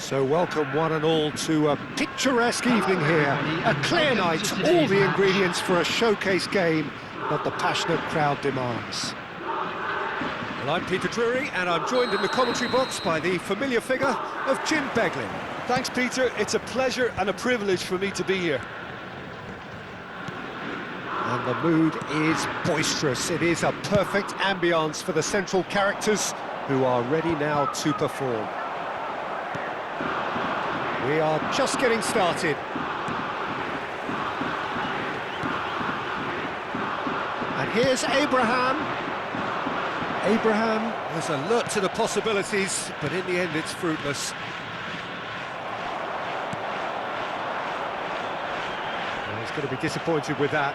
So welcome one and all to a picturesque evening here. A clear night, all the ingredients for a showcase game that the passionate crowd demands. Well, I'm Peter Drury, and I'm joined in the commentary box by the familiar figure of Jim Beglin. Thanks, Peter. It's a pleasure and a privilege for me to be here. And the mood is boisterous. It is a perfect ambience for the central characters who are ready now to perform. We are just getting started. And here's Abraham. Abraham was alert to the possibilities, but in the end it's fruitless. Well, he's going to be disappointed with that.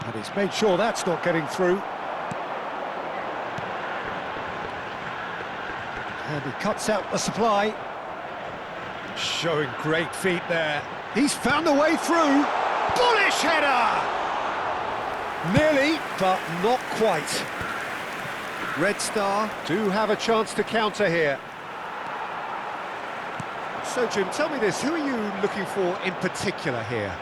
And he's made sure that's not getting through. And he cuts out the supply. Showing great feet there. He's found a way through. Bullish header! Nearly, but not quite. Red Star do have a chance to counter here. So, Jim, tell me this, who are you looking for in particular here?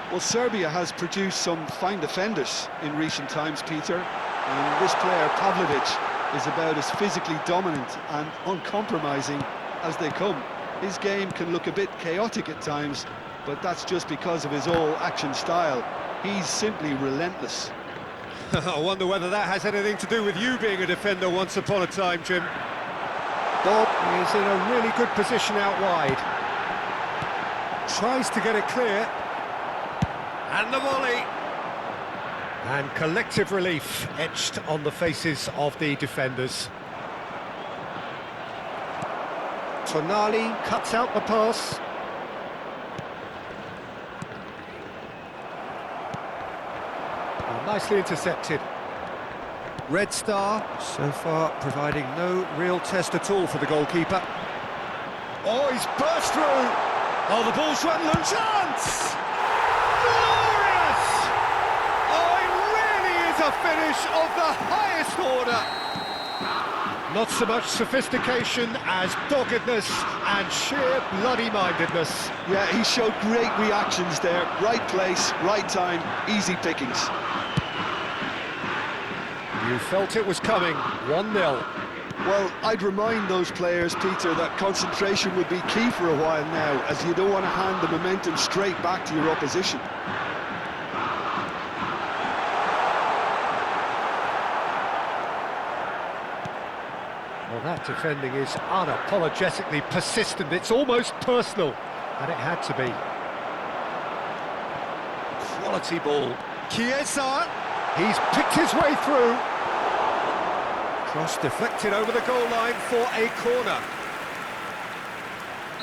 Well, Serbia has produced some fine defenders in recent times, Peter. And this player, Pavlovic, is about as physically dominant and uncompromising as they come. His game can look a bit chaotic at times, but that's just because of his all-action style. He's simply relentless. I wonder whether that has anything to do with you being a defender once upon a time, Jim. Bob is in a really good position out wide. Tries to get it clear. And the volley. And collective relief etched on the faces of the defenders. Tonali cuts out the pass. Oh, nicely intercepted. Red Star, so far providing no real test at all for the goalkeeper. Oh, he's burst through! Oh, the ball's run loose. Chance! Glorious! Oh, it really is a finish of the highest order. Not so much sophistication as doggedness and sheer bloody-mindedness. Yeah, he showed great reactions there. Right place, right time, easy pickings. You felt it was coming, 1-0. Well, I'd remind those players, Peter, that concentration would be key for a while now, as you don't want to hand the momentum straight back to your opposition. Well, that defending is unapologetically persistent. It's almost personal, and it had to be. Quality ball. Chiesa, he's picked his way through. Cross deflected over the goal line for a corner.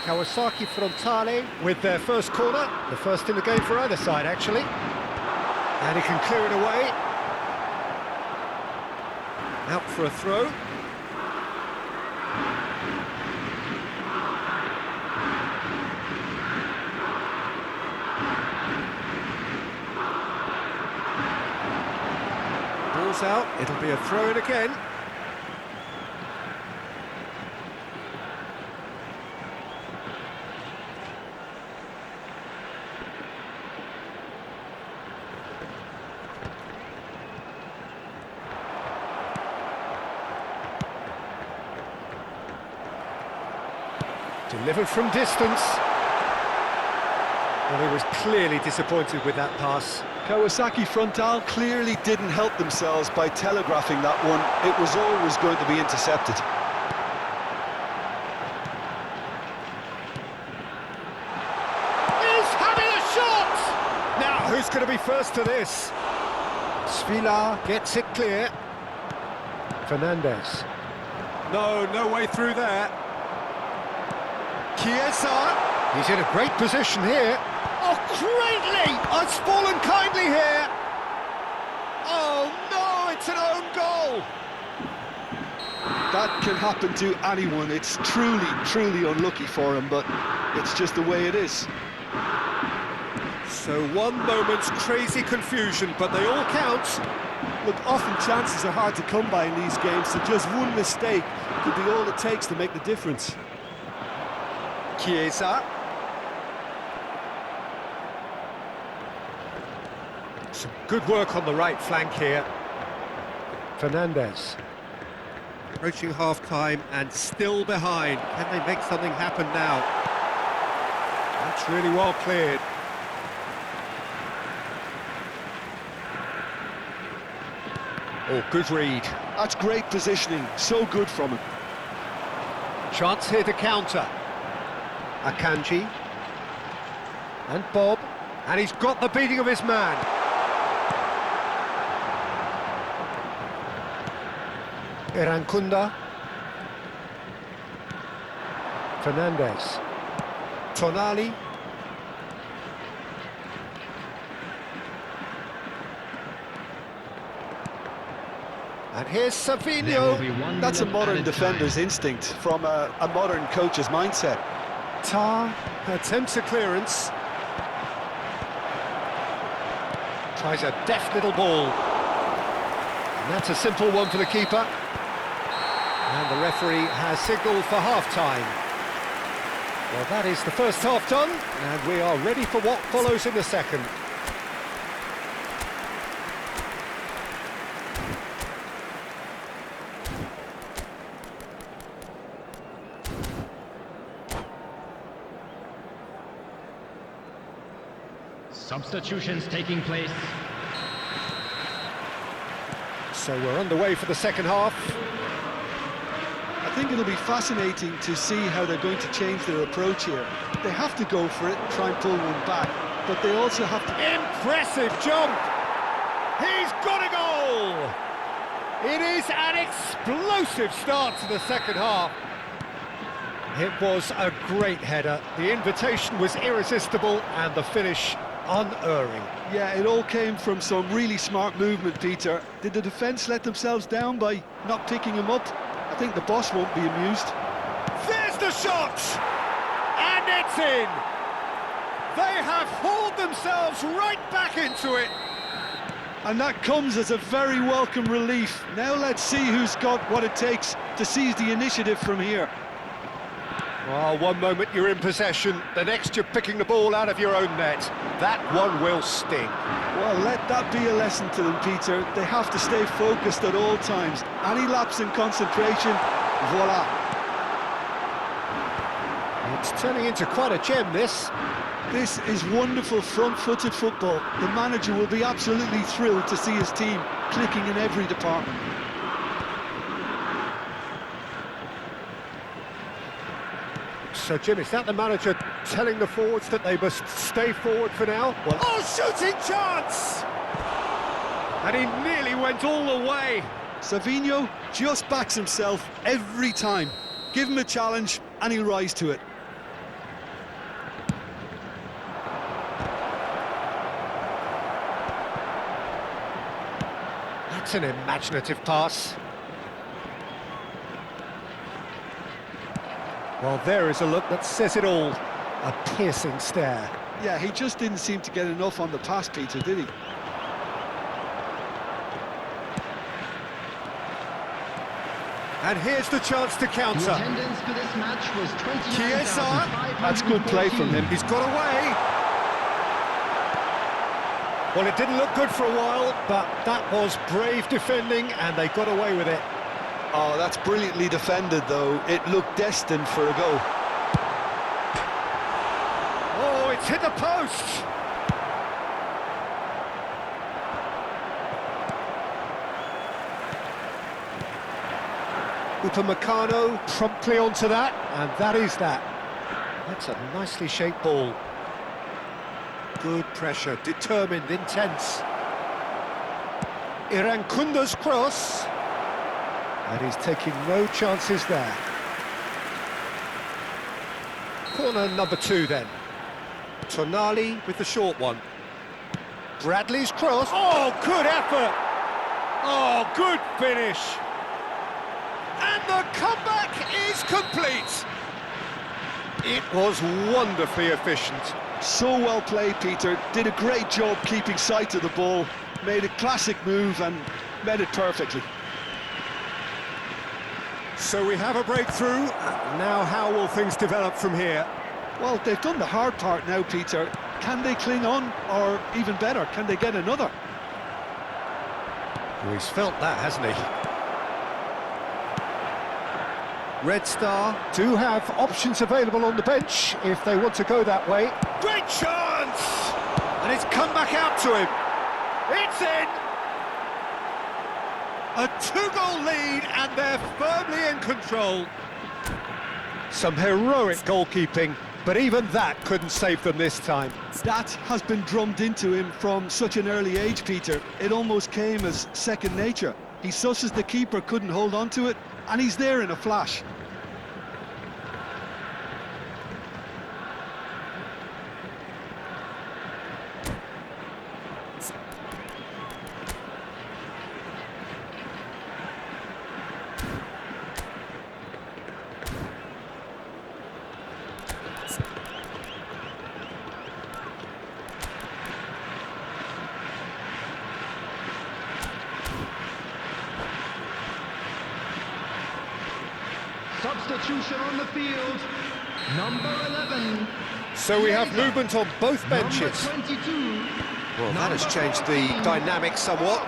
Kawasaki Frontale with their first corner, the first in the game for either side, actually. And he can clear it away. Out for a throw. Ball's out, it'll be a throw-in again. Delivered from distance. Well, he was clearly disappointed with that pass. Kawasaki Frontal clearly didn't help themselves by telegraphing that one. It was always going to be intercepted. He's having a shot! Now, who's going to be first to this? Svila gets it clear. Fernandez. No way through there. Chiesa, he's in a great position here. Oh, greatly! It's fallen kindly here. Oh no, it's an own goal. That can happen to anyone. It's truly unlucky for him, but it's just the way it is. So one moment's crazy confusion, but they all count. Look, often chances are hard to come by in these games, so just one mistake could be all it takes to make the difference. Chiesa. Some good work on the right flank here. Fernandez. Approaching half-time and still behind. Can they make something happen now? That's really well cleared. Oh, good read. That's great positioning, so good from him. Chance here to counter. Akanji. And Bob. And he's got the beating of his man. Irankunda. Fernandez. Tonali. And here's Savinho. That's a modern defender's instinct from a modern coach's mindset. Tar attempts a clearance. Tries a deft little ball. And that's a simple one for the keeper. And the referee has signalled for half-time. Well, that is the first half done, and we are ready for what follows in the second. Substitutions taking place. So we're underway for the second half. I think it'll be fascinating to see how they're going to change their approach here. They have to go for it, try and pull one back, but they also have to... Impressive jump! He's got a goal! It is an explosive start to the second half. It was a great header. The invitation was irresistible and the finish unerring. Yeah, it all came from some really smart movement, Peter. Did the defence let themselves down by not picking him up? I think the boss won't be amused. There's the shot! And it's in! They have hauled themselves right back into it. And that comes as a very welcome relief. Now let's see who's got what it takes to seize the initiative from here. Well, one moment you're in possession, the next you're picking the ball out of your own net. That one will sting. Well, let that be a lesson to them, Peter. They have to stay focused at all times. Any lapse in concentration, voila. It's turning into quite a gem, this. This is wonderful front-footed football. The manager will be absolutely thrilled to see his team clicking in every department. So, Jim, is that the manager telling the forwards that they must stay forward for now? Well, oh, shooting chance! And he nearly went all the way. Savinho just backs himself every time. Give him a challenge and he'll rise to it. That's an imaginative pass. Well, there is a look that says it all. A piercing stare. Yeah, he just didn't seem to get enough on the pass, Peter, did he? And here's the chance to counter. The attendance for this match was 29,514. Chiesa. That's good play from him. He's got away. Well, it didn't look good for a while, but that was brave defending, and they got away with it. Oh, that's brilliantly defended, though. It looked destined for a goal. Oh, it's hit the post. Upamecano promptly onto that, and that is that. That's a nicely shaped ball. Good pressure, determined, intense. Irankunda's cross. And he's taking no chances there. Corner number 2 then. Tonali with the short one. Bradley's cross. Oh, good effort! Oh, good finish! And the comeback is complete! It was wonderfully efficient. So well played, Peter. Did a great job keeping sight of the ball. Made a classic move and Read it perfectly. So we have a breakthrough. Now how will things develop from here? Well, they've done the hard part now, Peter. Can they cling on, or even better, can they get another? Well, he's felt that, hasn't he? Red Star do have options available on the bench if they want to go that way. Great chance! And it's come back out to him. It's in! A two-goal lead, and they're firmly in control. Some heroic goalkeeping, but even that couldn't save them this time. That has been drummed into him from such an early age, Peter. It almost came as second nature. He susses the keeper couldn't hold on to it, and he's there in a flash. Substitution on the field. Number 11. So we have movement on both benches. Number 22. Well, that has changed the dynamic somewhat.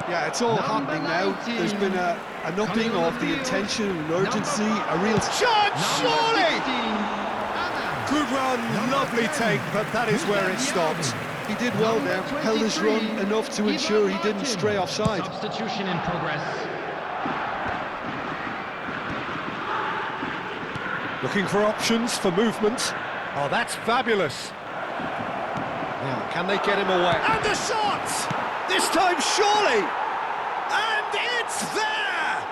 Yeah, it's all Number happening now. 19. There's been an upping Coming on of the the field. intention and urgency, Number a real... Chance, Number surely! 16. Good run, Number lovely 10. take, but that is where it stopped. He did well there, held his run enough to ensure he didn't stray offside. Substitution in progress. Looking for options for movement. Oh, that's fabulous. Now, can they get him away? And the shot! This time, surely! And it's there!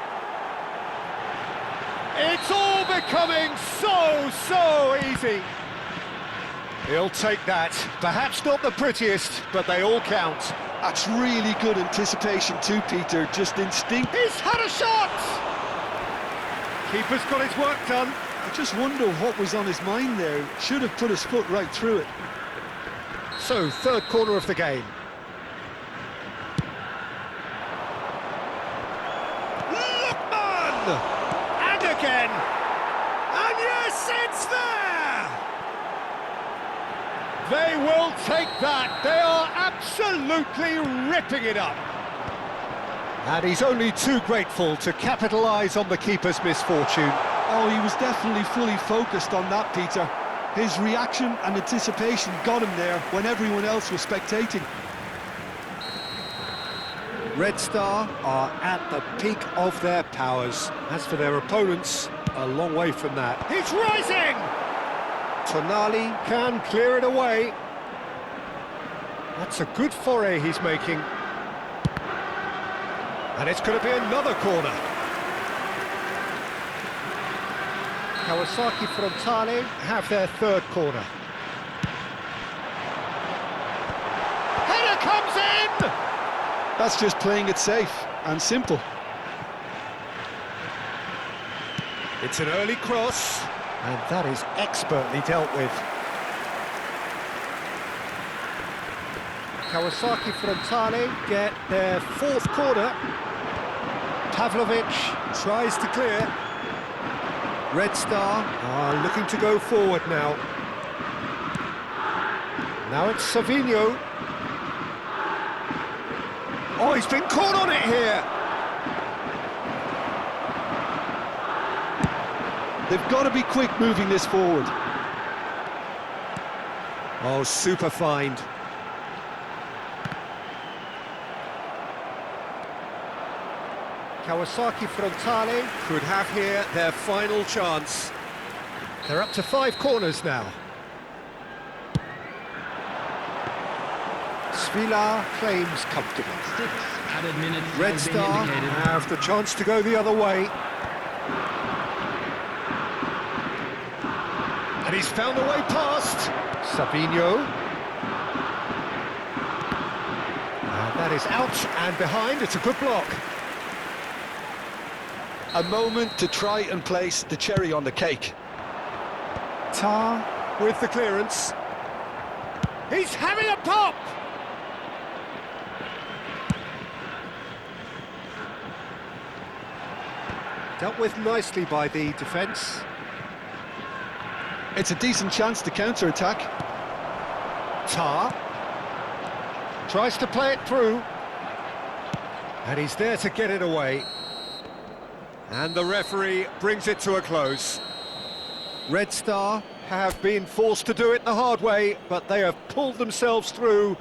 It's all becoming so easy. He'll take that. Perhaps not the prettiest, but they all count. That's really good anticipation too, Peter, just instinct. He's had a shot! Keeper's got his work done. I just wonder what was on his mind there. Should have put his foot right through it. So, third corner of the game. Lookman! And again! And yes, it's there! They will take that. They are absolutely ripping it up. And he's only too grateful to capitalise on the keeper's misfortune. Oh, he was definitely fully focused on that, Peter. His reaction and anticipation got him there when everyone else was spectating. Red Star are at the peak of their powers. As for their opponents, a long way from that. He's rising! Tonali can clear it away. That's a good foray he's making. And it's going to be another corner. Kawasaki Frontale have their third corner. Header comes in! That's just playing it safe and simple. It's an early cross, and that is expertly dealt with. Kawasaki Frontale get their fourth corner. Pavlovic tries to clear. Red Star are looking to go forward now. Now it's Savinho. Oh, he's been caught on it here. They've got to be quick moving this forward. Oh, super find. Kawasaki Frontale could have here their final chance. They're up to 5 corners now. Svila claims comfortably. 6 added minutes Red has been Star indicated. have the chance to go the other way. And he's found a way past. Savinho. And that is out and behind. It's a good block. A moment to try and place the cherry on the cake. Tar with the clearance. He's having a pop! Dealt with nicely by the defence. It's a decent chance to counter-attack. Tar tries to play it through, and he's there to get it away. And the referee brings it to a close. Red Star have been forced to do it the hard way, but they have pulled themselves through.